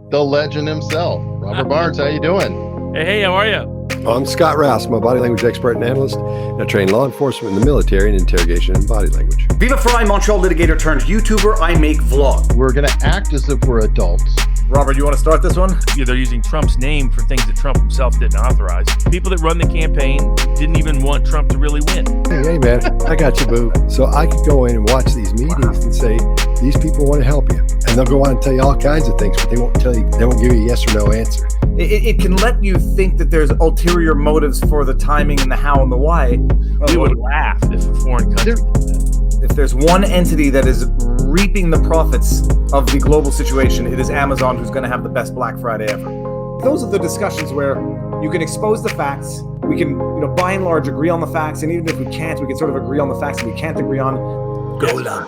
the legend himself. Robert Barnes, how you doing? Hey, how are you? I'm Scott Rouse. I'm a body language expert and analyst, and I train law enforcement in the military in interrogation and body language. Viva Frei, Montreal litigator turned YouTuber. I make vlog. We're going to act as if we're adults. Robert, you want to start this one? Yeah, they're using Trump's name for things that Trump himself didn't authorize. People that run the campaign didn't even want Trump to really win. Hey man, I got you, boo. So I could go in and watch these meetings and say, these people want to help you. And they'll go on and tell you all kinds of things, but they won't give you a yes or no answer. It can let you think that there's ulterior motives for the timing and the how and the why. We would laugh if a foreign country did that. If there's one entity that is reaping the profits of the global situation, it is Amazon, who's going to have the best Black Friday ever. Those are the discussions where you can expose the facts. We can, by and large, agree on the facts. And even if we can't, we can sort of agree on the facts that we can't agree on. Go, love.